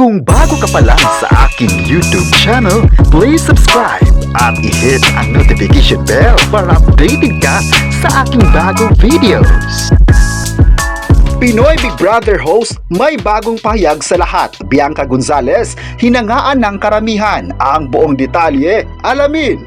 Kung bago ka pa lang sa aking YouTube channel, please subscribe at i-hit ang notification bell para updated ka sa aking bagong videos. Pinoy Big Brother host may bagong pahayag sa lahat. Bianca Gonzalez, hinangaan ng karamihan. Ang buong detalye, alamin!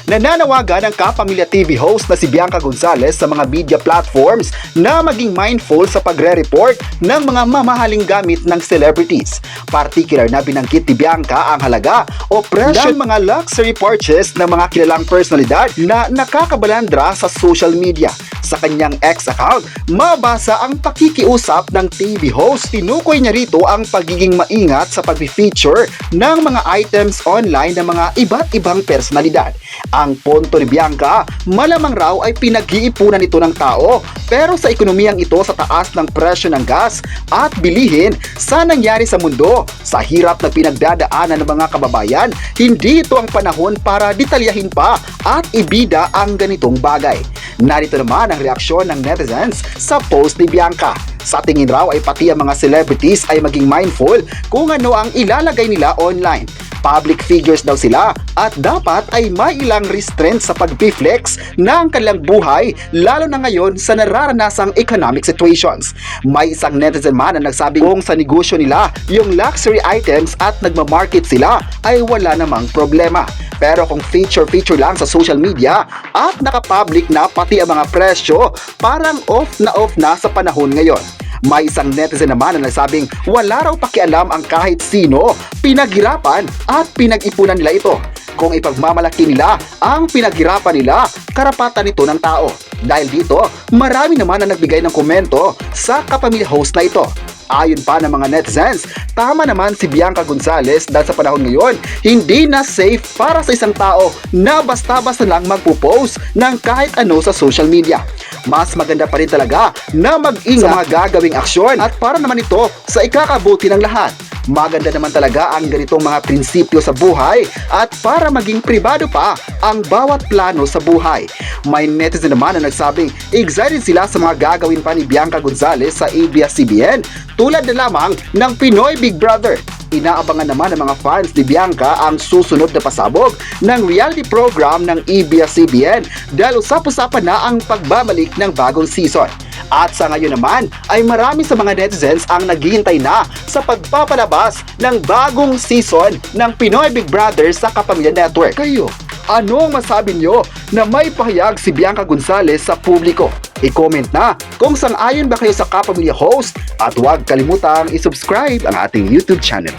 Nananawagan ang Kapamilya TV host na si Bianca Gonzalez sa mga media platforms na maging mindful sa pagre-report ng mga mamahaling gamit ng celebrities. Particular na binanggit ni Bianca ang halaga o presyo ng mga luxury purchase ng mga kilalang personalidad na nakakabalandra sa social media. Sa kanyang X account, mabasa ang pakikiusap ng TV host. Tinukoy niya rito ang pagiging maingat sa pag-feature ng mga items online ng mga iba't ibang personalidad. Ang punto ni Bianca, malamang raw ay pinag-iipunan ito ng tao, pero sa ekonomiyang ito sa taas ng presyo ng gas at bilihin sa nangyari sa mundo, sa hirap na pinagdadaanan ng mga kababayan, hindi ito ang panahon para detalyahin pa at ibida ang ganitong bagay. Narito naman ang reaksyon ng netizens sa post ni Bianca. Sa tingin raw ay pati ang mga celebrities ay maging mindful kung ano ang ilalagay nila online. Public figures daw sila at dapat ay may ilang restraint sa pag-flex ng kanilang buhay, lalo na ngayon sa nararanasang economic situations. May isang netizen man na nagsabi kung sa negosyo nila yung luxury items at nagmamarket sila ay wala namang problema. Pero kung feature lang sa social media at nakapublic na pati ang mga presyo, parang off na sa panahon ngayon. May isang netizen naman na nagsabing wala raw pakialam ang kahit sino, pinaghirapan at pinag-ipunan nila ito. Kung ipagmamalaki nila ang pinaghirapan nila, karapatan ito ng tao. Dahil dito, marami naman na nagbigay ng komento sa kapamilya host na ito. Ayon pa ng mga netizens, tama naman si Bianca Gonzalez dahil sa panahon ngayon, hindi na safe para sa isang tao na basta-basta lang magpo-post ng kahit ano sa social media. Mas maganda pa rin talaga na mag-ingat sa mga gagawing aksyon at para naman ito sa ikakabuti ng lahat. Maganda naman talaga ang ganitong mga prinsipyo sa buhay at para maging pribado pa ang bawat plano sa buhay. May netizen naman na nagsabing excited sila sa mga gagawin pa ni Bianca Gonzalez sa ABS-CBN tulad na lamang ng Pinoy Big Brother. Inaabangan naman ng mga fans ni Bianca ang susunod na pasabog ng reality program ng ABS-CBN dahil usap-usapan na ang pagbabalik ng bagong season. At sa ngayon naman ay marami sa mga netizens ang naghihintay na sa pagpapalabas ng bagong season ng Pinoy Big Brother sa Kapamilya Network. Kayo, anong masabi nyo na may pahayag si Bianca Gonzalez sa publiko? I-comment na kung sang-ayon ba kayo sa Kapamilya host at huwag kalimutang i-subscribe ang ating YouTube channel.